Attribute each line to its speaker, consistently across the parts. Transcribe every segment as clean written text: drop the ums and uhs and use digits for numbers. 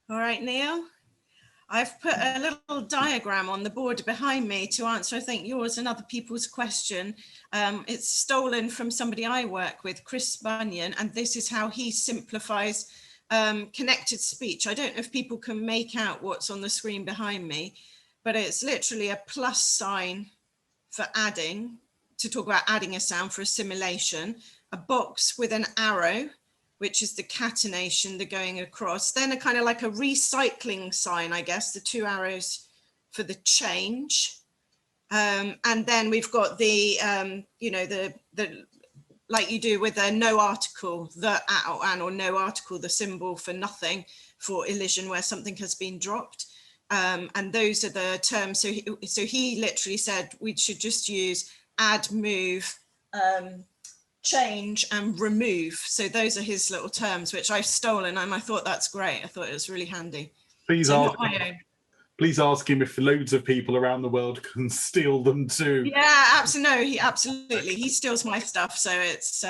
Speaker 1: All right, Neil. I've put a little diagram on the board behind me to answer, I think, yours and other people's question. It's stolen from somebody I work with, Chris Bunyan, and this is how he simplifies connected speech. I don't know if people can make out what's on the screen behind me, but it's literally a plus sign for adding, to talk about adding a sound for assimilation, a box with an arrow, which is the catenation, the going across, then a kind of like a recycling sign, I guess, the two arrows for the change. And then we've got the, you know, the like you do with a no article, the at or an, or no article, the symbol for nothing, for elision where something has been dropped. And those are the terms. So he literally said we should just use add, move, change and remove. So those are his little terms, which I've stolen, and I thought that's great. I thought it was really handy.
Speaker 2: Please
Speaker 1: so
Speaker 2: ask, please ask him if loads of people around the world can steal them too.
Speaker 1: Yeah, absolutely. Absolutely. He steals my stuff. So it's,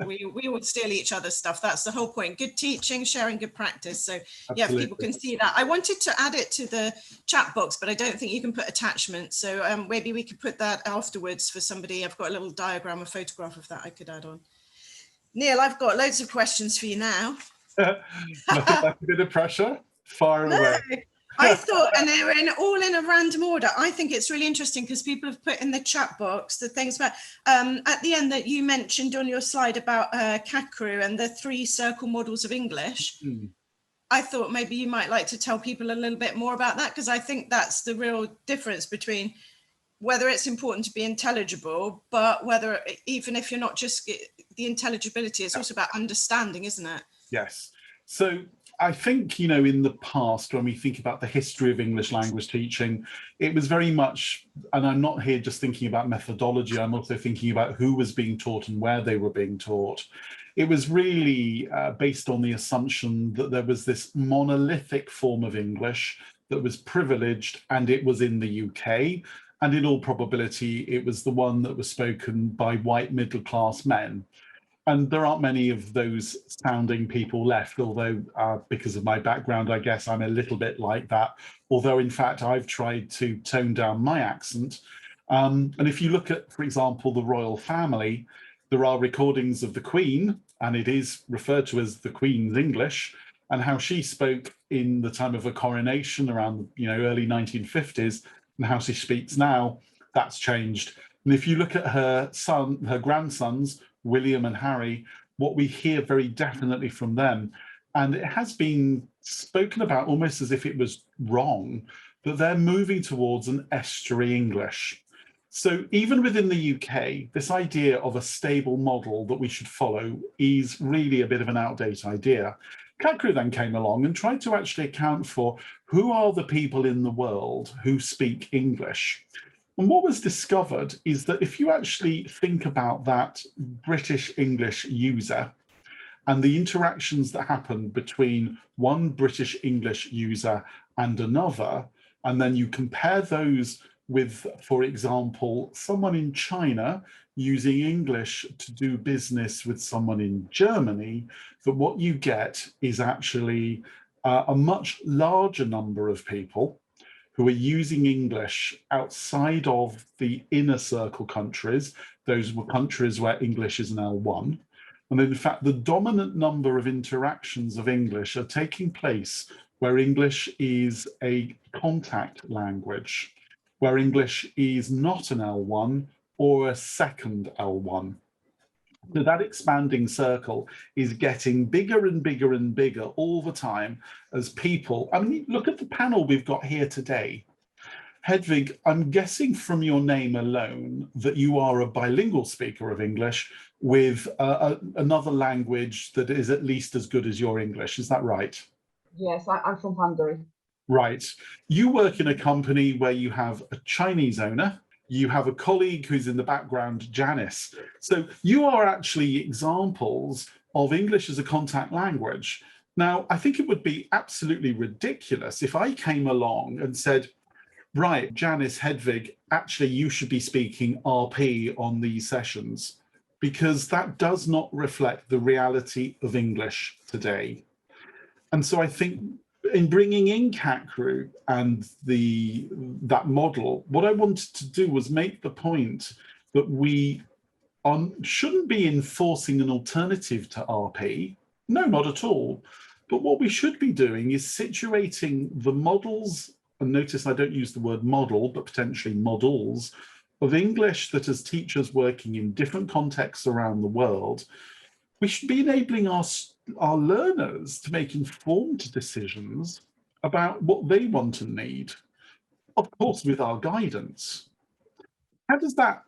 Speaker 1: we all steal each other's stuff. That's the whole point. Good teaching, sharing good practice. So yeah, if people can see that. I wanted to add it to the chat box, but I don't think you can put attachments. So maybe we could put that afterwards for somebody. I've got a little diagram, a photograph of that I could add on. Neil, I've got loads of questions for you now.
Speaker 2: Nothing like a bit of pressure. Fire away.
Speaker 1: I thought, and they're all in a random order. I think it's really interesting because people have put in the chat box the things about, at the end that you mentioned on your slide about CACRU and the 3 circle models of English. I thought maybe you might like to tell people a little bit more about that, because I think that's the real difference between whether it's important to be intelligible, but whether, even if you're not just the intelligibility, it's also about understanding, isn't it?
Speaker 2: Yes. So I think, you know, in the past, when we think about the history of English language teaching, it was very much, and I'm not here just thinking about methodology, I'm also thinking about who was being taught and where they were being taught. It was really based on the assumption that there was this monolithic form of English that was privileged, and it was in the UK. And in all probability, it was the one that was spoken by white middle-class men. And there aren't many of those sounding people left, although because of my background, I guess I'm a little bit like that. Although, in fact, I've tried to tone down my accent. And if you look at, for example, the royal family, there are recordings of the Queen, and it is referred to as the Queen's English, and how she spoke in the time of her coronation around, you know, early 1950s, and how she speaks now, that's changed. And if you look at her grandsons, William and Harry, what we hear very definitely from them, and it has been spoken about almost as if it was wrong, that they're moving towards an estuary English. So even within the UK, this idea of a stable model that we should follow is really a bit of an outdated idea. CACRU then came along and tried to actually account for who are the people in the world who speak English. And what was discovered is that if you actually think about that British English user and the interactions that happen between one British English user and another, and then you compare those with, for example, someone in China using English to do business with someone in Germany, that what you get is actually a much larger number of people who are using English outside of the inner circle countries. Those were countries where English is an L1. And in fact, the dominant number of interactions of English are taking place where English is a contact language, where English is not an L1 or a second L1. So that expanding circle is getting bigger and bigger and bigger all the time as people, I mean, look at the panel we've got here today. Hedvig, I'm guessing from your name alone that you are a bilingual speaker of English with another language that is at least as good as your English. Is that right?
Speaker 3: Yes, I'm from Hungary.
Speaker 2: Right. You work in a company where you have a Chinese owner. You have a colleague who's in the background, Janice. So you are actually examples of English as a contact language. Now, I think it would be absolutely ridiculous if I came along and said, right, Janice, Hedvig, actually you should be speaking RP on these sessions, because that does not reflect the reality of English today. And so I think in bringing in cat group and that model, what I wanted to do was make the point that we shouldn't be enforcing an alternative to RP. No, not at all. But what we should be doing is situating the models, and notice I don't use the word model, but potentially models, of English that as teachers working in different contexts around the world, we should be enabling our learners to make informed decisions about what they want and need, of course, with our guidance. How does that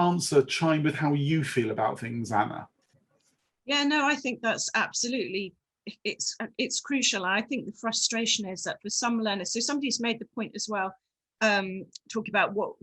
Speaker 2: answer chime with how you feel about things, Anna?
Speaker 1: Yeah, no, I think that's absolutely, it's crucial. I think the frustration is that for some learners, so somebody's made the point as well, talking about what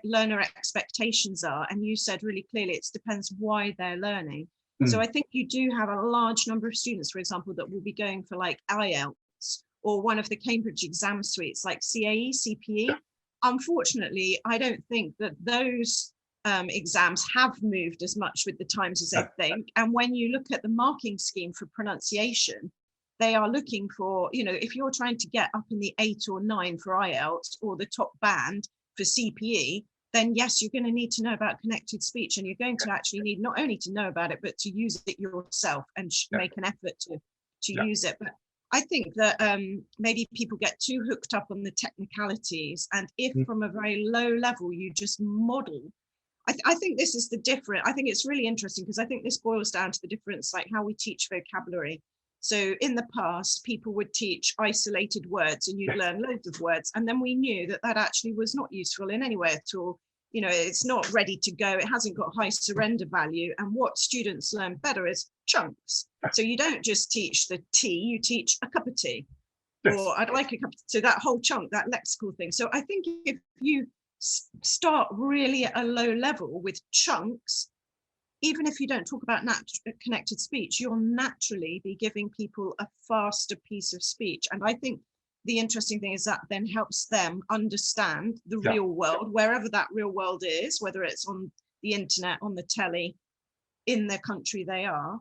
Speaker 1: learner expectations are, and you said really clearly it depends why they're learning. So I think you do have a large number of students, for example, that will be going for like IELTS or one of the Cambridge exam suites like CAE, CPE. Unfortunately, I don't think that those exams have moved as much with the times as they think. And when you look at the marking scheme for pronunciation, they are looking for, you know, if you're trying to get up in the 8 or 9 for IELTS or the top band for CPE, then yes, you're going to need to know about connected speech, and you're going to actually need not only to know about it, but to use it yourself and make an effort to use it. But I think that maybe people get too hooked up on the technicalities, and if from a very low level you just model, I think this is the difference. I think it's really interesting because I think this boils down to the difference, like how we teach vocabulary. So in the past, people would teach isolated words and you'd learn loads of words. And then we knew that that actually was not useful in any way at all. You know, it's not ready to go. It hasn't got high surrender value. And what students learn better is chunks. So you don't just teach the tea, you teach a cup of tea. Yes. Or I'd like a cup of tea. So that whole chunk, that lexical thing. So I think if you start really at a low level with chunks, even if you don't talk about connected speech, you'll naturally be giving people a faster piece of speech. And I think the interesting thing is that then helps them understand the real world, wherever that real world is, whether it's on the internet, on the telly, in the country they are,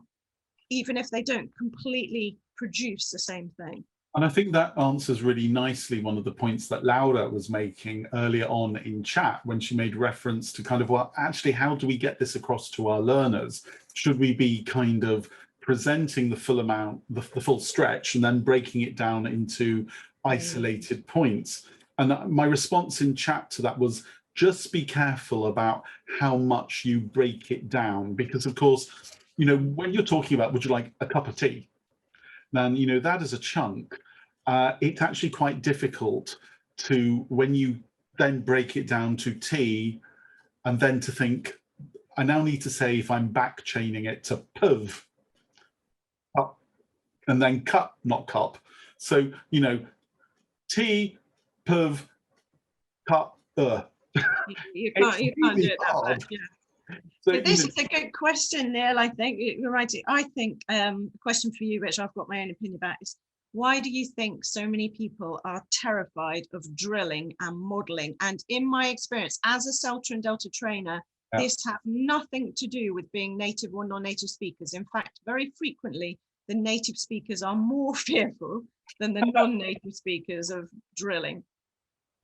Speaker 1: even if they don't completely produce the same thing.
Speaker 2: And I think that answers really nicely one of the points that Laura was making earlier on in chat when she made reference to kind of, well, actually, how do we get this across to our learners? Should we be kind of presenting the full amount, the full stretch, and then breaking it down into isolated points? And my response in chat to that was, just be careful about how much you break it down, because of course, you know, when you're talking about, would you like a cup of tea? Then, you know, that is a chunk. It's actually quite difficult to, when you then break it down to tea, and then to think, I now need to say, if I'm back chaining it to puv, up, and then cup, not cup. So, you know, tea, puv, cup,
Speaker 1: You can't do it that way. Yeah. So, but this is a good question, Neil. I think you're right. I think a question for you, which I've got my own opinion about, is why do you think so many people are terrified of drilling and modeling? And in my experience as a CELTA and Delta trainer, this has nothing to do with being native or non-native speakers. In fact, very frequently, the native speakers are more fearful than the non-native speakers of drilling.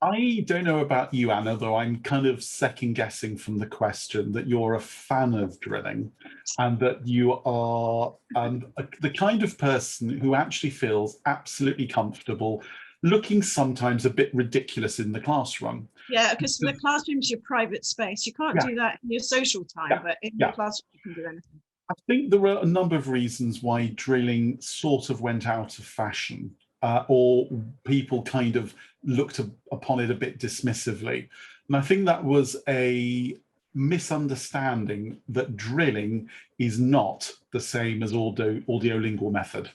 Speaker 2: I don't know about you, Anna, though I'm kind of second guessing from the question that you're a fan of drilling and that you are the kind of person who actually feels absolutely comfortable looking sometimes a bit ridiculous in the classroom.
Speaker 1: Yeah, because the classroom's your private space. You can't do that in your social time, but in the classroom you can do anything.
Speaker 2: I think there are a number of reasons why drilling sort of went out of fashion. Or people kind of looked upon it a bit dismissively. And I think that was a misunderstanding that drilling is not the same as audiolingual method.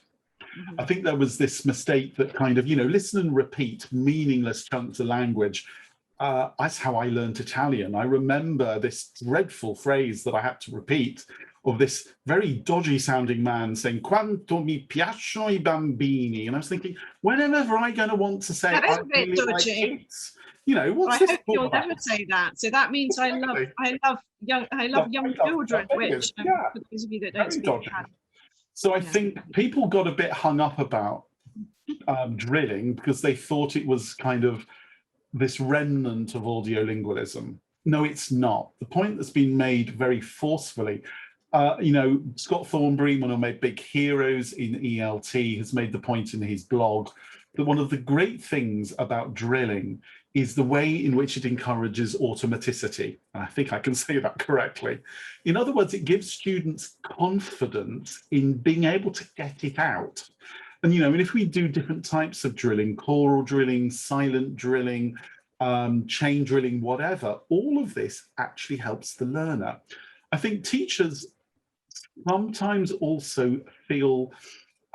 Speaker 2: I think there was this mistake that kind of, you know, listen and repeat meaningless chunks of language. That's how I learned Italian. I remember this dreadful phrase that I had to repeat of this very dodgy sounding man saying, "Quanto mi piacciono I bambini." And I was thinking, whenever I'm going to want to say,
Speaker 1: that is a bit
Speaker 2: really
Speaker 1: dodgy.
Speaker 2: like kids, you know, what's
Speaker 1: I
Speaker 2: this
Speaker 1: hope you'll
Speaker 2: about?
Speaker 1: never say that. So that means
Speaker 2: Exactly.
Speaker 1: I love young children, which for those of you that don't speak Italian.
Speaker 2: So I think people got a bit hung up about drilling because they thought it was kind of this remnant of audiolingualism. No, it's not. The point that's been made very forcefully, Scott Thornbury, one of my big heroes in ELT, has made the point in his blog that one of the great things about drilling is the way in which it encourages automaticity. And I think I can say that correctly. In other words, it gives students confidence in being able to get it out. And, and if we do different types of drilling, choral drilling, silent drilling, chain drilling, whatever, all of this actually helps the learner. I think teachers sometimes also feel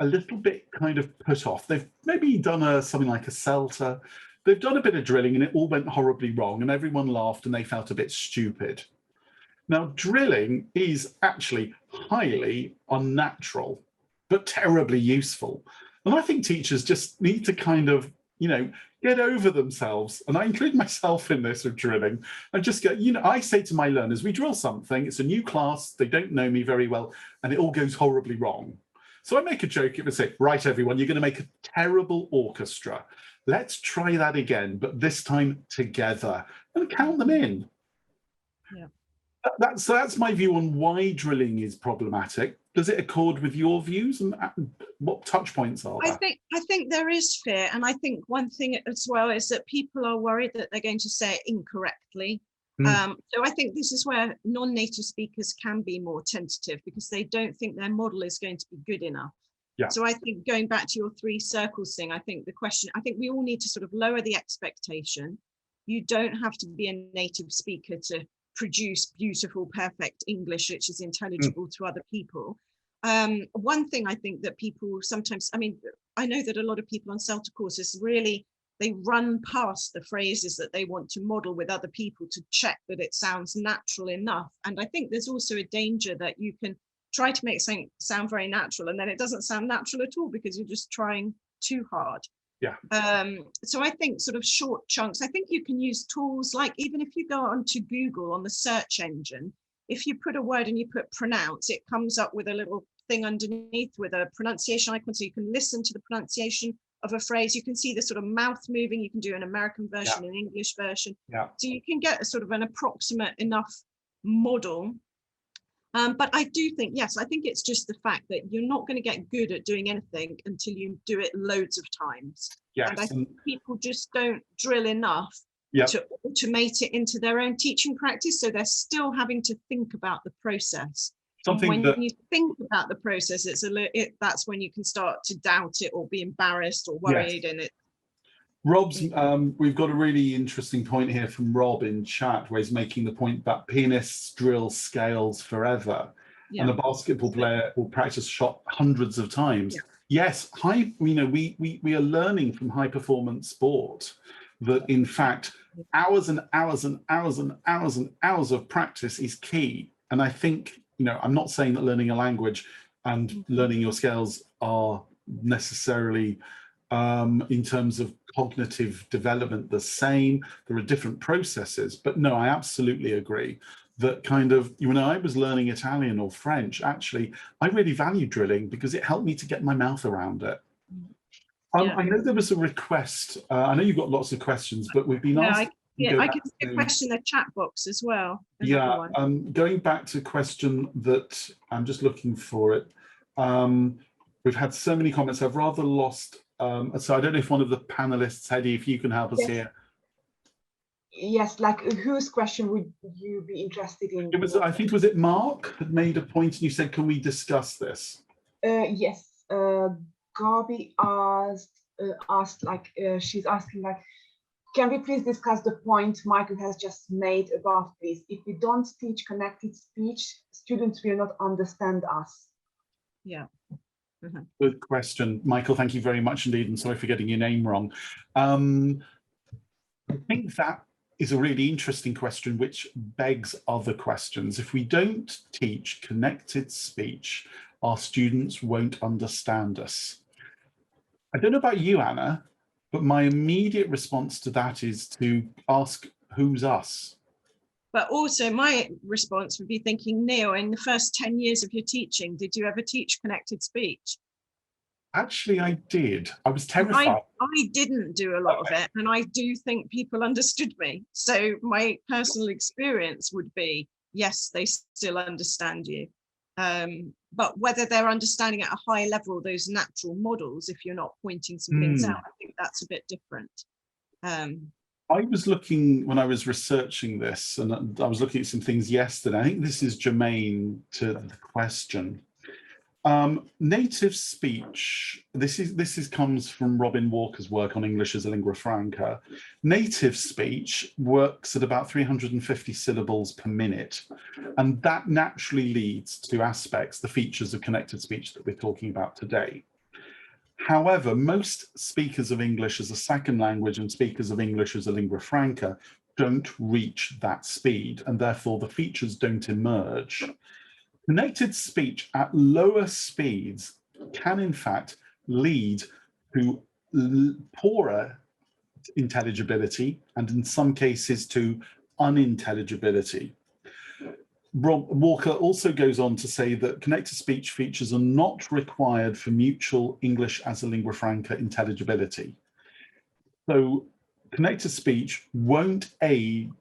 Speaker 2: a little bit kind of put off. They've maybe done something like a CELTA. They've done a bit of drilling and it all went horribly wrong and everyone laughed and they felt a bit stupid. Now, drilling is actually highly unnatural, but terribly useful. And I think teachers just need to kind of, get over themselves. And I include myself in this with drilling. And just get, I say to my learners, we drill something, it's a new class, they don't know me very well, and it all goes horribly wrong. So I make a joke, it would say, right, everyone, you're going to make a terrible orchestra. Let's try that again, but this time together, and count them in.
Speaker 1: Yeah.
Speaker 2: That's my view on why drilling is problematic. Does it accord with your views, and what touch points are there?
Speaker 1: I think there is fear, and I think one thing as well is that people are worried that they're going to say it incorrectly. So I think this is where non-native speakers can be more tentative because they don't think their model is going to be good enough. Yeah. So I think going back to your 3 circles thing, I think we all need to sort of lower the expectation. You don't have to be a native speaker to produce beautiful, perfect English, which is intelligible to other people. One thing I think that people sometimes, I know that a lot of people on CELTA courses really, they run past the phrases that they want to model with other people to check that it sounds natural enough. And I think there's also a danger that you can try to make something sound very natural and then it doesn't sound natural at all because you're just trying too hard.
Speaker 2: Yeah.
Speaker 1: So I think sort of short chunks, I think you can use tools like, even if you go onto Google on the search engine, if you put a word and you put pronounce, it comes up with a little thing underneath with a pronunciation icon, so you can listen to the pronunciation of a phrase. You can see the sort of mouth moving. You can do an American version, an English version.
Speaker 2: Yeah.
Speaker 1: So you can get a sort of an approximate enough model. But I do think, yes, I think it's just the fact that you're not going to get good at doing anything until you do it loads of times.
Speaker 2: Yes.
Speaker 1: And I think people just don't drill enough to automate it into their own teaching practice. So they're still having to think about the process. When you think about the process, that's when you can start to doubt it or be embarrassed or worried. Yes. And it.
Speaker 2: Rob's, we've got a really interesting point here from Rob in chat, where he's making the point that pianists drill scales forever, and a basketball player will practice shot hundreds of times. Yeah. Yes, we are learning from high performance sport that in fact hours and hours and hours and hours and hours of practice is key. And I think, I'm not saying that learning a language and learning your scales are necessarily in terms of cognitive development the same. There are different processes, but no, I absolutely agree that kind of, when I was learning Italian or French, actually, I really valued drilling because it helped me to get my mouth around it. I know there was a request. I know you've got lots of questions, but we've been asked.
Speaker 1: I can see a question in the chat box as well.
Speaker 2: Going back to a question that I'm just looking for it. We've had so many comments. I've rather lost. So I don't know if one of the panelists, Hedy, if you can help us here.
Speaker 3: Yes, like whose question would you be interested in?
Speaker 2: It was, I think, was it Mark had made a point and you said, can we discuss this?
Speaker 3: Yes, Gabi asked like, she's asking like, can we please discuss the point Michael has just made above, please? If we don't teach connected speech, students will not understand us.
Speaker 1: Yeah.
Speaker 2: Good question, Michael. Thank you very much indeed. And sorry for getting your name wrong. I think that is a really interesting question, which begs other questions. If we don't teach connected speech, our students won't understand us. I don't know about you, Anna, but my immediate response to that is to ask, who's us?
Speaker 1: But also my response would be thinking, Neil, in the first 10 years of your teaching, did you ever teach connected speech?
Speaker 2: Actually, I did. I was
Speaker 1: I,
Speaker 2: terrified.
Speaker 1: I didn't do a lot of it, and I do think people understood me. So my personal experience would be, yes, they still understand you. But whether they're understanding at a high level those natural models, if you're not pointing some things out, I think that's a bit different.
Speaker 2: I was looking, when I was researching this, and I was looking at some things yesterday, I think this is germane to the question. Native speech, this comes from Robin Walker's work on English as a lingua franca. Native speech works at about 350 syllables per minute, and that naturally leads to aspects, the features of connected speech that we're talking about today. However, most speakers of English as a second language and speakers of English as a lingua franca don't reach that speed, and therefore the features don't emerge. Connected speech at lower speeds can in fact lead to poorer intelligibility and in some cases to unintelligibility. Rob Walker also goes on to say that connected speech features are not required for mutual English as a lingua franca intelligibility. So connected speech won't aid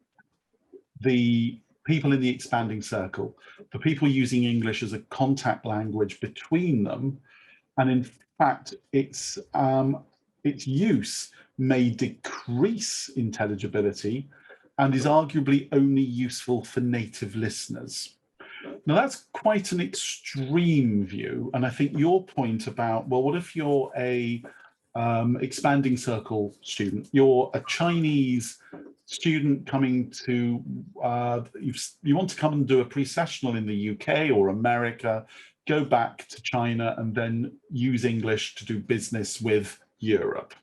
Speaker 2: the people in the expanding circle, for people using English as a contact language between them. And in fact, its use may decrease intelligibility and is arguably only useful for native listeners. Now, that's quite an extreme view. And I think your point about, well, what if you're a expanding circle student, you're a Chinese student coming to, you want to come and do a pre-sessional in the UK or America, go back to China and then use English to do business with Europe.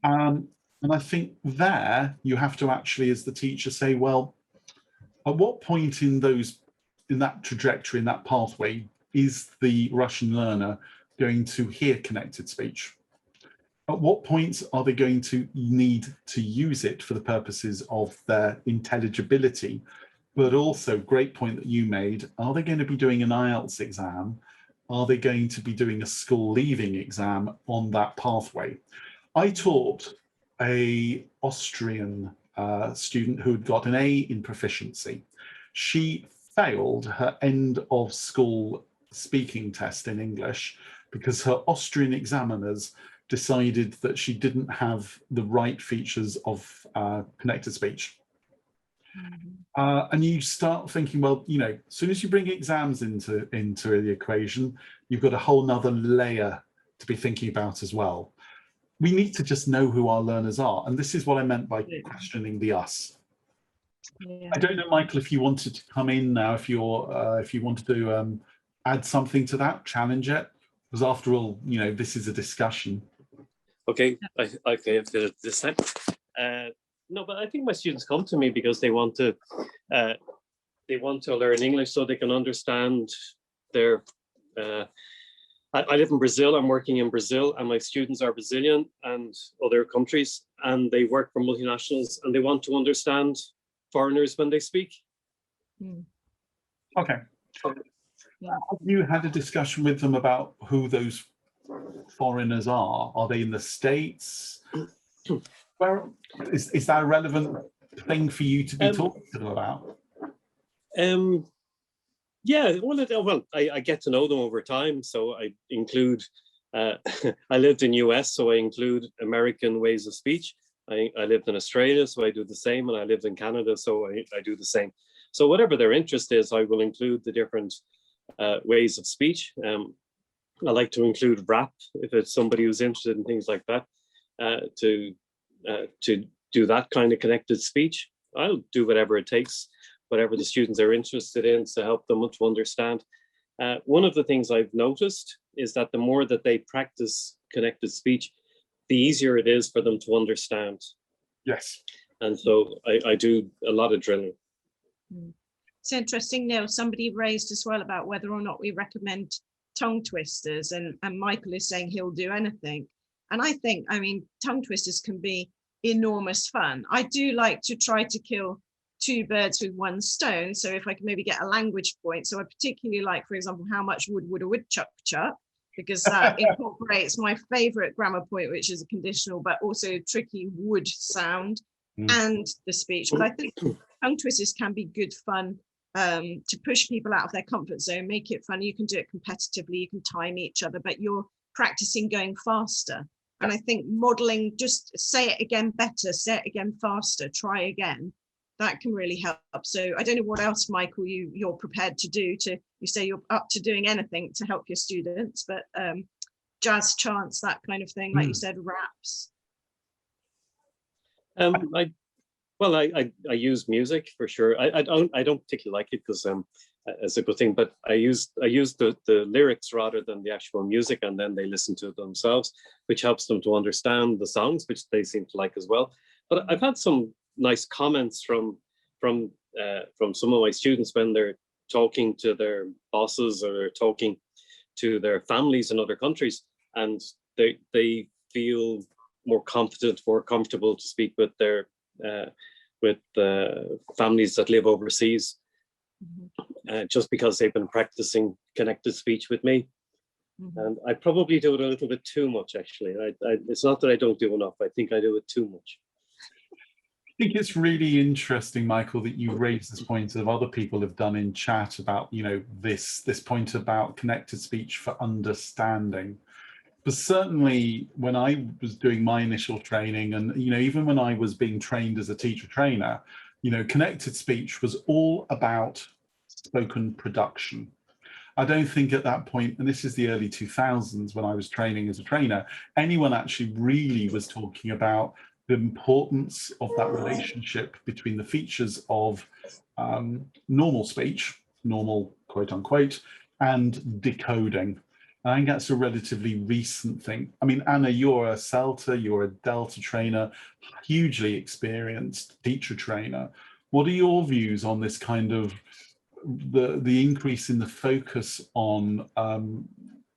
Speaker 2: And I think there you have to actually, as the teacher, say, well, at what point in that trajectory, in that pathway, is the Russian learner going to hear connected speech? At what points are they going to need to use it for the purposes of their intelligibility? But also, great point that you made, are they going to be doing an IELTS exam? Are they going to be doing a school leaving exam on that pathway? I taught an Austrian student who had got an A in proficiency. She failed her end of school speaking test in English because her Austrian examiners decided that she didn't have the right features of connected speech. And you start thinking, well, you know, as soon as you bring exams into the equation, you've got a whole nother layer to be thinking about as well. We need to just know who our learners are. And this is what I meant by questioning the us. Yeah. I don't know, Michael, if you wanted to come in now, if you wanted to add something to that, challenge it, because after all, you know, this is a discussion.
Speaker 4: Okay, I did it this time. No, but I think my students come to me because they want to learn English so they can understand their. I live in Brazil. I'm working in Brazil, and my students are Brazilian and other countries, and they work for multinationals, and they want to understand foreigners when they speak.
Speaker 2: Okay. Yeah. Have you had a discussion with them about who those foreigners are? Are they in the States? Where is that a relevant thing for you to be talking to them about?
Speaker 4: Yeah, well, I get to know them over time. So I include, I lived in US, so I include American ways of speech. I lived in Australia, so I do the same. And I lived in Canada, so I do the same. So whatever their interest is, I will include the different ways of speech. I like to include rap if it's somebody who's interested in things like that, to do that kind of connected speech. I'll do whatever it takes, whatever the students are interested in, to help them to understand. One of the things I've noticed is that the more that they practice connected speech, the easier it is for them to understand.
Speaker 2: Yes.
Speaker 4: And so I do a lot of drilling.
Speaker 1: It's interesting, Neil, somebody raised as well about whether or not we recommend tongue twisters, and Michael is saying he'll do anything. And I think, I mean, tongue twisters can be enormous fun. I do like to try to kill two birds with one stone. So if I can maybe get a language point. So I particularly like, for example, how much would a woodchuck chuck? because that incorporates my favorite grammar point, which is a conditional, but also tricky would sound and the speech. But I think tongue twisters can be good fun to push people out of their comfort zone, make it fun. You can do it competitively, you can time each other, but you're practicing going faster. And I think modeling, just say it again better, say it again faster, try again. That can really help. So I don't know what else, Michael, you're prepared to do. You say you're up to doing anything to help your students, but jazz chants, that kind of thing, like you said, raps.
Speaker 4: I use music for sure. I don't particularly like it because it's a good thing, but I use the lyrics rather than the actual music, and then they listen to it themselves, which helps them to understand the songs, which they seem to like as well. But I've had some nice comments from some of my students when they're talking to their bosses or talking to their families in other countries, and they feel more confident, more comfortable to speak with their families that live overseas, just because they've been practicing connected speech with me. And I probably do it a little bit too much, actually. It's not that I don't do enough. I think I do it too much.
Speaker 2: I think it's really interesting, Michael, that you raised this point that other people have done in chat about, this point about connected speech for understanding. But certainly when I was doing my initial training, and even when I was being trained as a teacher trainer, connected speech was all about spoken production. I don't think at that point, and this is the early 2000s when I was training as a trainer, anyone actually really was talking about the importance of that relationship between the features of normal speech, normal quote unquote, and decoding. I think that's a relatively recent thing. I mean, Anna, you're a CELTA, you're a Delta trainer, hugely experienced teacher trainer. What are your views on this kind of the increase in the focus on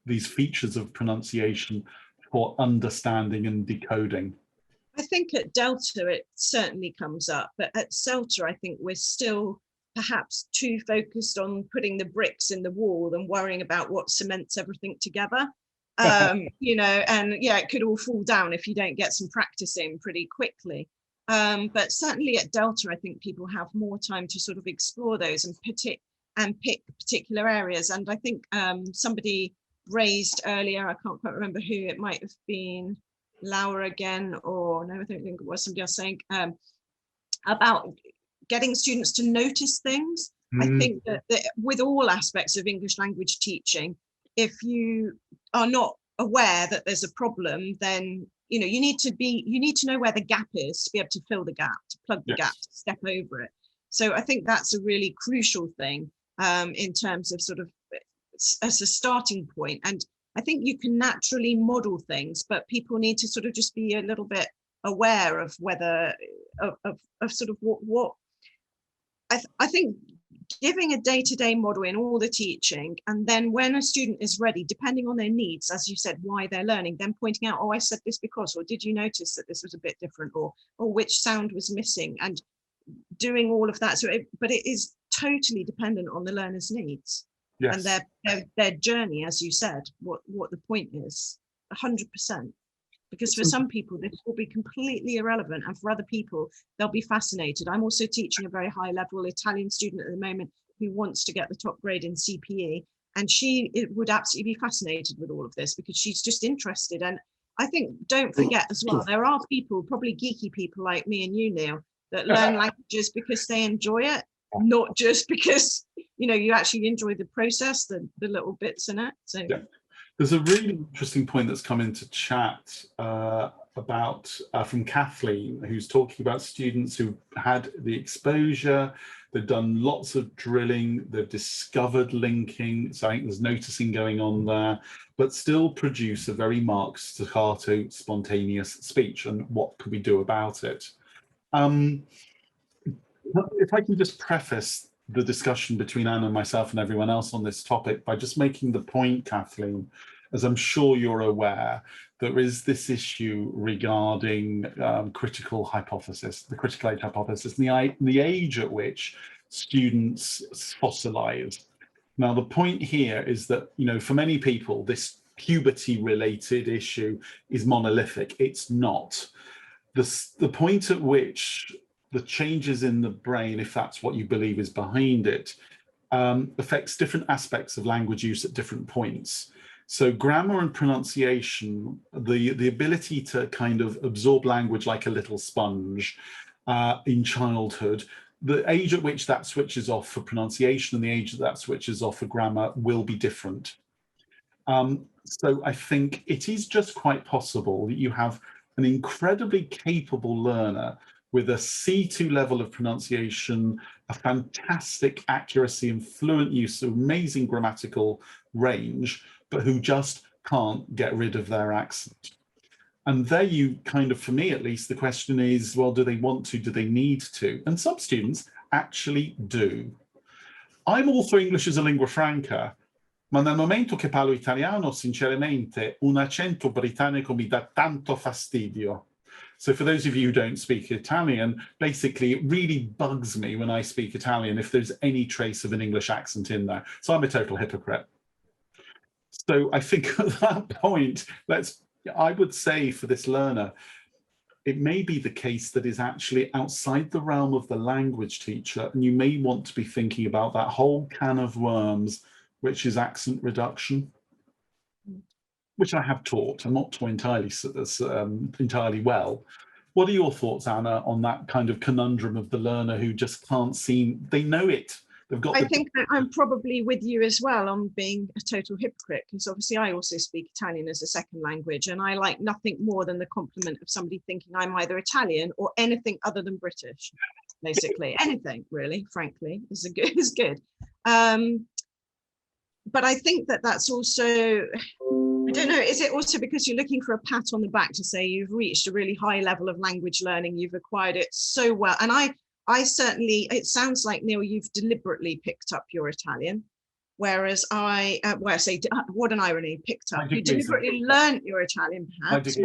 Speaker 2: these features of pronunciation for understanding and decoding?
Speaker 1: I think at Delta it certainly comes up, but at CELTA I think we're still perhaps too focused on putting the bricks in the wall and worrying about what cements everything together. And yeah, it could all fall down if you don't get some practice in pretty quickly. But certainly at Delta, I think people have more time to sort of explore those and pick particular areas. And I think somebody raised earlier, I can't quite remember who, it might have been Laura again, or no, I don't think it was somebody else saying about getting students to notice things. I think that with all aspects of English language teaching, if you are not aware that there's a problem, then you need to know where the gap is to be able to fill the gap, to plug the gap, to step over it. So I think that's a really crucial thing in terms of sort of as a starting point. And I think you can naturally model things, but people need to sort of just be a little bit aware of whether of sort of what I think giving a day-to-day model in all the teaching, and then when a student is ready, depending on their needs, as you said, why they're learning, then pointing out, oh, I said this because, or did you notice that this was a bit different, or which sound was missing, and doing all of that. But it is totally dependent on the learner's needs and their journey, as you said, what the point is, 100%. Because for some people, this will be completely irrelevant. And for other people, they'll be fascinated. I'm also teaching a very high level Italian student at the moment who wants to get the top grade in CPE. And she would absolutely be fascinated with all of this because she's just interested. And I think, don't forget as well, there are people, probably geeky people like me and you, Neil, that learn languages because they enjoy it, not just because, you actually enjoy the process, the little bits in it. So. Yeah.
Speaker 2: There's a really interesting point that's come into chat about from Kathleen, who's talking about students who've had the exposure, they've done lots of drilling, they've discovered linking, so I think there's noticing going on there, but still produce a very marked staccato spontaneous speech, and what could we do about it? If I can just preface the discussion between Anna and myself and everyone else on this topic by just making the point, Kathleen, as I'm sure you're aware, there is this issue regarding critical hypothesis, the critical age hypothesis, and the age at which students fossilize. Now, the point here is that, for many people, this puberty related issue is monolithic. It's not. The point at which the changes in the brain, if that's what you believe is behind it, affects different aspects of language use at different points. So grammar and pronunciation, the ability to kind of absorb language like a little sponge in childhood, the age at which that switches off for pronunciation and the age that switches off for grammar will be different. So I think it is just quite possible that you have an incredibly capable learner with a C2 level of pronunciation, a fantastic accuracy and fluent use of amazing grammatical range, but who just can't get rid of their accent. And there you kind of, for me at least, the question is, well, do they want to, do they need to? And some students actually do. I'm all for English as a lingua franca, ma nel momento che parlo italiano, sinceramente, un accento britannico mi dà tanto fastidio. So for those of you who don't speak Italian, basically it really bugs me when I speak Italian if there's any trace of an English accent in there. So I'm a total hypocrite. So I think at that point, I would say for this learner, it may be the case that is actually outside the realm of the language teacher, and you may want to be thinking about that whole can of worms, which is accent reduction, which I have taught. I'm not taught entirely well. What are your thoughts, Anna, on that kind of conundrum of the learner who just can't seem, they know it. They've got
Speaker 1: I think that I'm probably with you as well on being a total hypocrite, because obviously I also speak Italian as a second language, and I like nothing more than the compliment of somebody thinking I'm either Italian or anything other than British. Basically, anything really, frankly, is good. But I think that that's also, I don't know, is it also because you're looking for a pat on the back to say you've reached a really high level of language learning, you've acquired it so well? And I certainly, it sounds like, Neil, you've deliberately picked up your Italian, whereas what an irony, picked up. You deliberately learned your Italian, perhaps,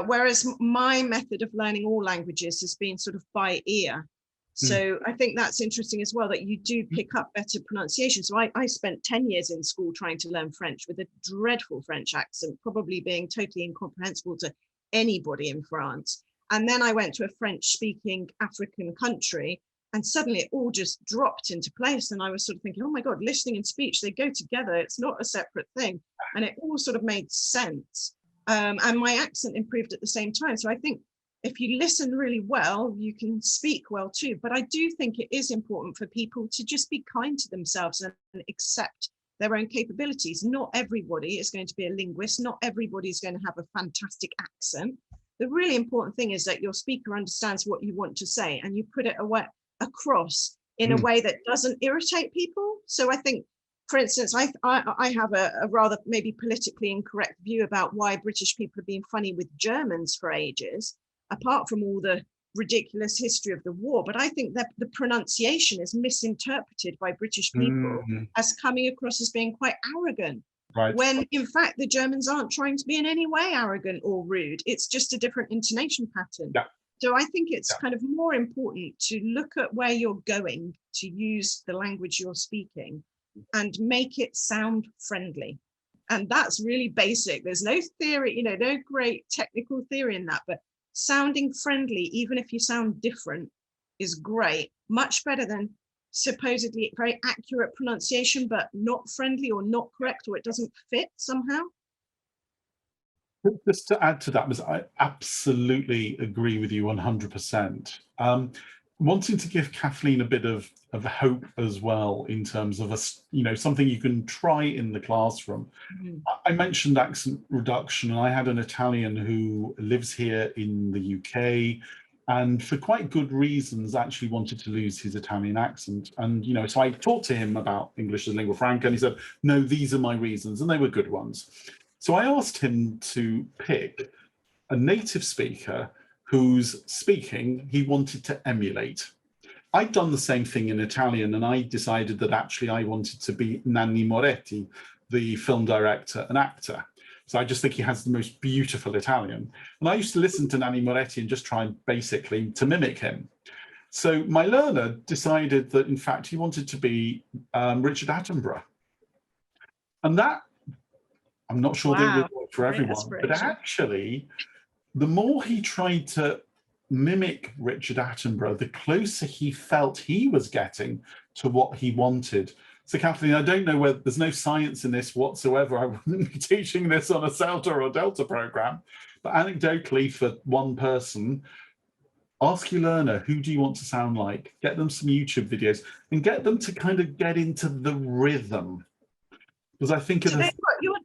Speaker 1: whereas my method of learning all languages has been sort of by ear. So I think that's interesting as well, that you do pick up better pronunciation. So I spent 10 years in school trying to learn French with a dreadful French accent, probably being totally incomprehensible to anybody in France. And then I went to a French-speaking African country, and suddenly it all just dropped into place. And I was sort of thinking, oh my God, listening and speech, they go together. It's not a separate thing. And it all sort of made sense. And my accent improved at the same time. So I think if you listen really well, you can speak well too. But I do think it is important for people to just be kind to themselves and accept their own capabilities. Not everybody is going to be a linguist. Not everybody is going to have a fantastic accent. The really important thing is that your speaker understands what you want to say, and you put it across in a way that doesn't irritate people. So I think, for instance, I have a rather maybe politically incorrect view about why British people have been funny with Germans for ages, apart from all the ridiculous history of the war. But I think that the pronunciation is misinterpreted by British people as coming across as being quite arrogant. Right. When in fact the Germans aren't trying to be in any way arrogant or rude. It's just a different intonation pattern. Yeah. So I think it's kind of more important to look at where you're going to use the language you're speaking and make it sound friendly. And that's really basic. There's no theory, no great technical theory in that, but sounding friendly, even if you sound different, is great. Much better than supposedly very accurate pronunciation, but not friendly or not correct, or it doesn't fit somehow.
Speaker 2: Just to add to that, I absolutely agree with you 100%. Wanting to give Kathleen a bit of hope as well in terms of something you can try in the classroom. I mentioned accent reduction, and I had an Italian who lives here in the UK, and for quite good reasons actually wanted to lose his Italian accent. And so I talked to him about English as lingua franca, and he said, no, these are my reasons, and they were good ones. So I asked him to pick a native speaker whose speaking he wanted to emulate. I'd done the same thing in Italian, and I decided that actually I wanted to be Nanni Moretti, the film director and actor. So I just think he has the most beautiful Italian. And I used to listen to Nanni Moretti and just try basically to mimic him. So my learner decided that in fact he wanted to be Richard Attenborough. And that I'm not sure they
Speaker 1: Wow,
Speaker 2: will work for
Speaker 1: great
Speaker 2: everyone, but
Speaker 1: aspiration.
Speaker 2: actually, the more he tried to mimic Richard Attenborough, the closer he felt he was getting to what he wanted. So Kathleen, I don't know whether there's no science in this whatsoever. I wouldn't be teaching this on a CELTA or Delta program, but anecdotally for one person, ask your learner, who do you want to sound like? Get them some YouTube videos and get them to kind of get into the rhythm. Because I think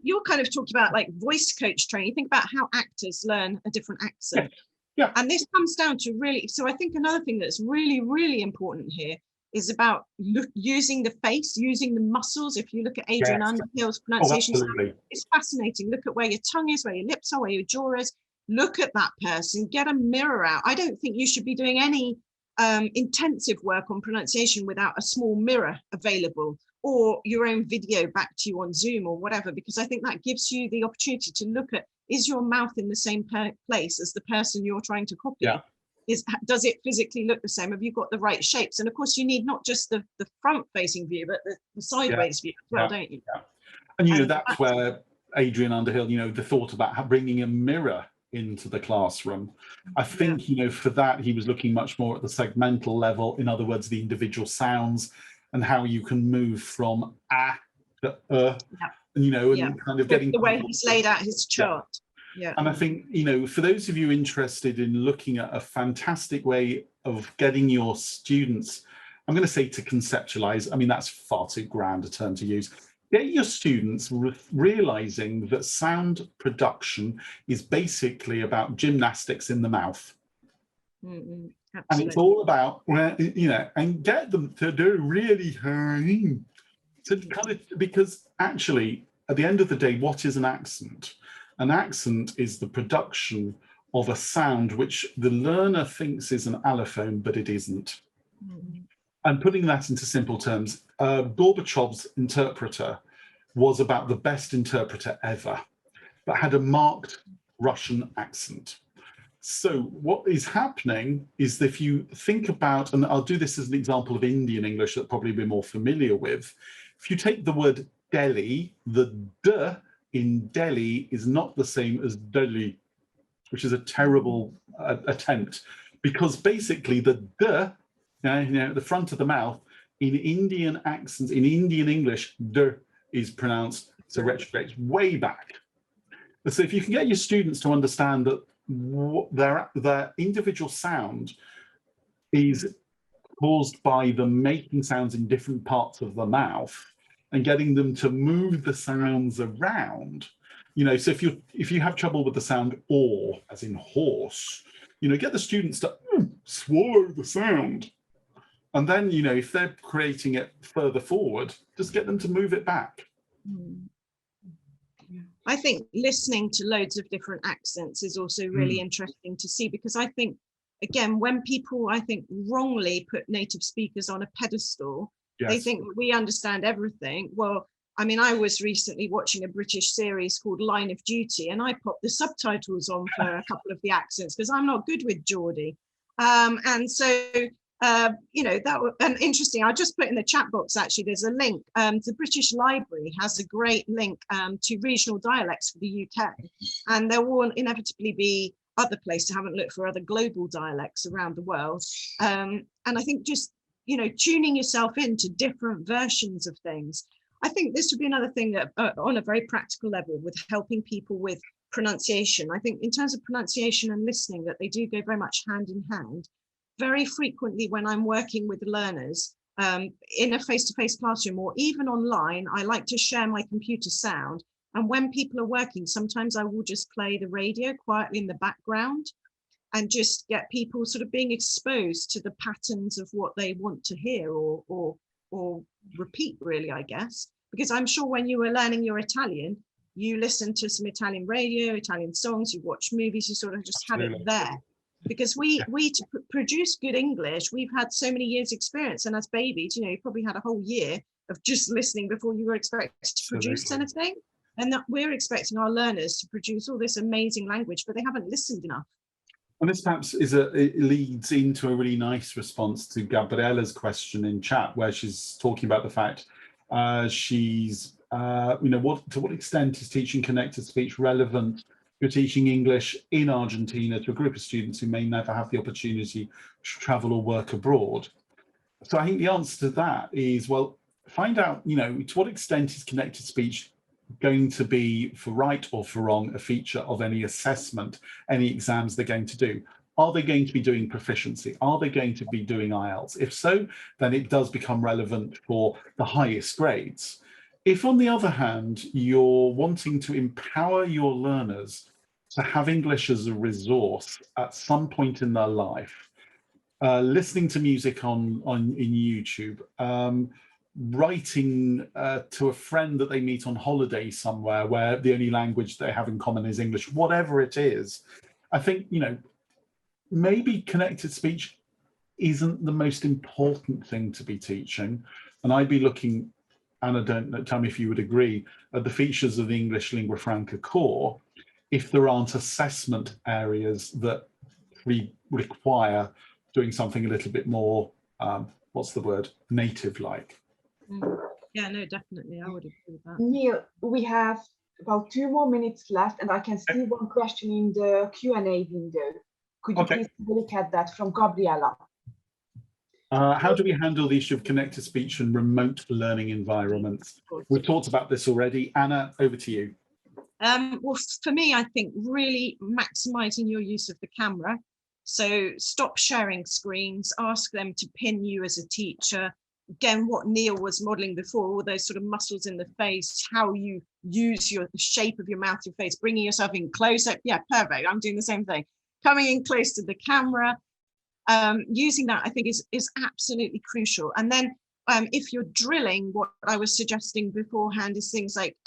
Speaker 1: you're kind of talking about like voice coach training. Think about how actors learn a different accent.
Speaker 2: Yeah.
Speaker 1: And this comes down to really, so I think another thing that's really, really important here is about using the face, using the muscles. If you look at Adrian Underhill's pronunciation, it's fascinating. Look at where your tongue is, where your lips are, where your jaw is. Look at that person, get a mirror out. I don't think you should be doing any intensive work on pronunciation without a small mirror available, or your own video back to you on Zoom or whatever, because I think that gives you the opportunity to look at, is your mouth in the same place as the person you're trying to copy?
Speaker 2: Yeah.
Speaker 1: Does it physically look the same? Have you got the right shapes? And of course, you need not just the front facing view, but the sideways view as well, don't you?
Speaker 2: Yeah. And that's where Adrian Underhill, the thought about bringing a mirror into the classroom. I think, for that, he was looking much more at the segmental level. In other words, the individual sounds and how you can move from a to and kind of getting
Speaker 1: the way he's laid out his chart. Yeah.
Speaker 2: And I think, for those of you interested in looking at a fantastic way of getting your students, I'm going to say to conceptualize, I mean, that's far too grand a term to use. Get your students realizing that sound production is basically about gymnastics in the mouth.
Speaker 1: Mm-hmm.
Speaker 2: And it's all about, and get them to do really because actually, at the end of the day, what is an accent? An accent is the production of a sound which the learner thinks is an allophone, but it isn't. Mm-hmm. And putting that into simple terms, Gorbachev's interpreter was about the best interpreter ever, but had a marked Russian accent. So what is happening is that if you think about, and I'll do this as an example of Indian English that probably we're more familiar with, if you take the word Delhi, the D in Delhi is not the same as Delhi, which is a terrible attempt, because basically the D, at the front of the mouth, in Indian accents, in Indian English, D is pronounced, so retrogrades way back. So if you can get your students to understand that their individual sound is caused by them making sounds in different parts of the mouth and getting them to move the sounds around, so if you have trouble with the sound or, as in horse, get the students to swallow the sound. And then, if they're creating it further forward, just get them to move it back.
Speaker 1: I think listening to loads of different accents is also really interesting to see, because I think, again, when people, I think, wrongly put native speakers on a pedestal, they think we understand everything. Well, I mean, I was recently watching a British series called Line of Duty, and I popped the subtitles on for a couple of the accents because I'm not good with Geordie. And so, that was interesting. I'll just put in the chat box, actually, there's a link. The British Library has a great link to regional dialects for the UK. And there will inevitably be other places. I haven't looked for other global dialects around the world. And I think just, tuning yourself into different versions of things. I think this would be another thing that on a very practical level with helping people with pronunciation. I think in terms of pronunciation and listening, that they do go very much hand in hand. Very frequently when I'm working with learners in a face-to-face classroom or even online, I like to share my computer sound. And when people are working, sometimes I will just play the radio quietly in the background and just get people sort of being exposed to the patterns of what they want to hear or repeat, really, I guess. Because I'm sure when you were learning your Italian, you listened to some Italian radio, Italian songs, you watch movies, you sort of just had it there. Because we to produce good English, we've had so many years experience. And as babies, you probably had a whole year of just listening before you were expected to produce anything. And that we're expecting our learners to produce all this amazing language, but they haven't listened enough.
Speaker 2: And this perhaps it leads into a really nice response to Gabriella's question in chat, where she's talking about the fact she's to what extent is teaching connected speech relevant? You're teaching English in Argentina to a group of students who may never have the opportunity to travel or work abroad. So I think the answer to that is, well, find out, to what extent is connected speech going to be, for right or for wrong, a feature of any assessment, any exams they're going to do. Are they going to be doing proficiency? Are they going to be doing IELTS? If so, then it does become relevant for the highest grades. If, on the other hand, you're wanting to empower your learners to have English as a resource at some point in their life, listening to music in YouTube, writing to a friend that they meet on holiday somewhere where the only language they have in common is English, whatever it is, I think, maybe connected speech isn't the most important thing to be teaching. And I'd be looking, and I don't know, tell me if you would agree, at the features of the English Lingua Franca core, if there aren't assessment areas that require doing something a little bit more, what's the word, native-like.
Speaker 1: Yeah, no, definitely, I would agree with that.
Speaker 3: Neil, we have about 2 more minutes left, and I can see one question in the Q&A window. Could you please look at that, from Gabriella?
Speaker 2: How do we handle the issue of connected speech and remote learning environments? We've talked about this already. Anna, over to you.
Speaker 1: Well, for me, I think really maximizing your use of the camera. So stop sharing screens, ask them to pin you as a teacher. Again, what Neil was modeling before, all those sort of muscles in the face, how you use the shape of your mouth, your face, bringing yourself in closer. Yeah, perfect. I'm doing the same thing. Coming in close to the camera, using that, I think is absolutely crucial. And then if you're drilling, what I was suggesting beforehand is things like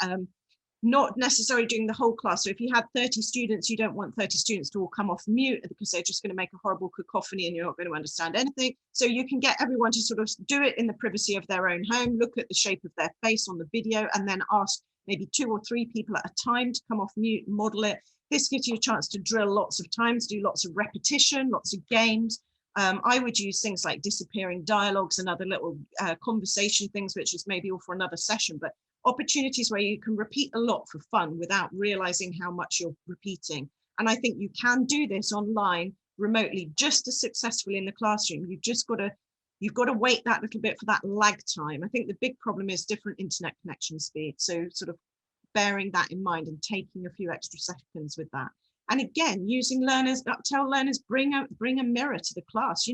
Speaker 1: not necessarily doing the whole class. So if you had 30 students, you don't want 30 students to all come off mute because they're just going to make a horrible cacophony and you're not going to understand anything. So you can get everyone to sort of do it in the privacy of their own home, look at the shape of their face on the video, and then ask maybe 2 or 3 people at a time to come off mute and model it. This gives you a chance to drill lots of times, do lots of repetition, lots of games. I would use things like disappearing dialogues and other little conversation things, which is maybe all for another session, but opportunities where you can repeat a lot for fun without realizing how much you're repeating. And I think you can do this online remotely just as successfully in the classroom. You've got to wait that little bit for that lag time. I think the big problem is different internet connection speed. So sort of bearing that in mind and taking a few extra seconds with that. And again, using learners, tell learners, bring a mirror to the class,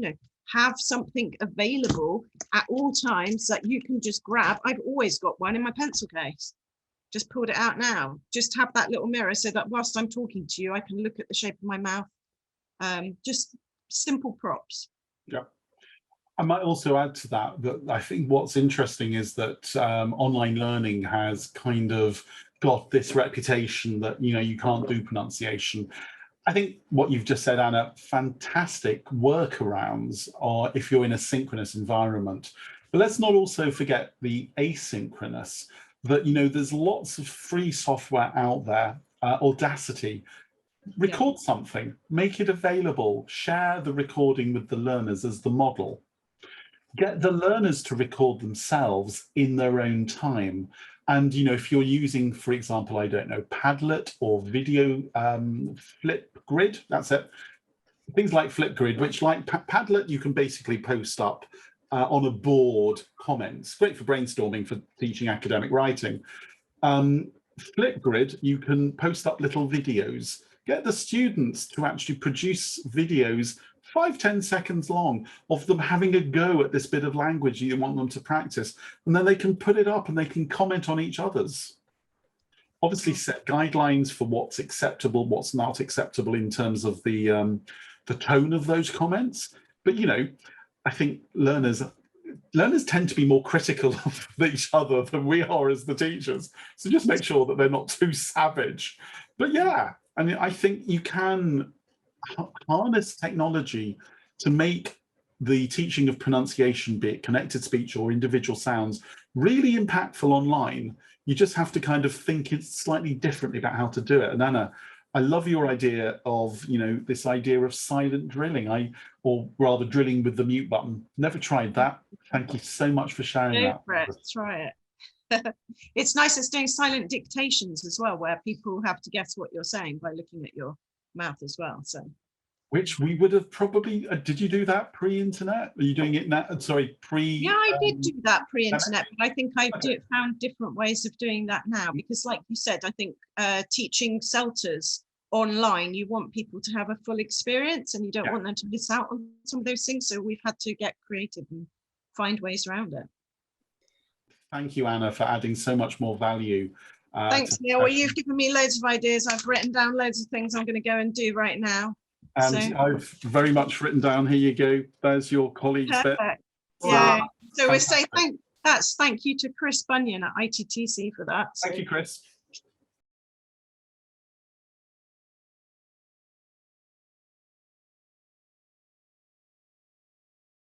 Speaker 1: have something available at all times that you can just grab. I've always got one in my pencil case. Just pulled it out now. Just have that little mirror so that whilst I'm talking to you, I can look at the shape of my mouth. Just simple props.
Speaker 2: Yeah. I might also add to that I think what's interesting is that online learning has kind of got this reputation that, you can't do pronunciation. I think what you've just said, Anna, fantastic workarounds are if you're in a synchronous environment. But let's not also forget the asynchronous, that, there's lots of free software out there, Audacity. Record something, make it available, share the recording with the learners as the model. Get the learners to record themselves in their own time. And, if you're using, for example, I don't know, Padlet or video Flipgrid, that's it. Things like Flipgrid, which like Padlet, you can basically post up on a board comments. Great for brainstorming, for teaching academic writing. Flipgrid, you can post up little videos. Get the students to actually produce videos 5-10 seconds long of them having a go at this bit of language you want them to practice, and then they can put it up and they can comment on each other's. Obviously set guidelines for what's acceptable, what's not acceptable in terms of the tone of those comments. But I think learners tend to be more critical of each other than we are as the teachers. So just make sure that they're not too savage. But yeah, I mean, I think you can harness technology to make the teaching of pronunciation, be it connected speech or individual sounds, really impactful online. You just have to kind of think it slightly differently about how to do it. And Anna, I love your idea of, this idea of silent drilling, or rather drilling with the mute button. Never tried that. Thank you so much for sharing that.
Speaker 1: Go for it. Try it. It's nice as doing silent dictations as well, where people have to guess what you're saying by looking at your mouth as well. So,
Speaker 2: which we would have probably, did you do that pre-internet? Are you doing it now? Sorry,
Speaker 1: yeah, I did do that pre-internet, but I think I
Speaker 2: okay.
Speaker 1: found different ways of doing that now, because like you said, I think teaching CELTAs online, you want people to have a full experience and you don't want them to miss out on some of those things. So we've had to get creative and find ways around it.
Speaker 2: Thank you, Anna, for adding so much more value.
Speaker 1: Thanks, Neil. Well, you've given me loads of ideas. I've written down loads of things I'm going to go and do right now.
Speaker 2: And so, I've very much written down, here you go, there's your colleagues bit.
Speaker 1: Yeah. So we say thank you to Chris Bunyan at ITTC for that.
Speaker 2: Thank you, Chris.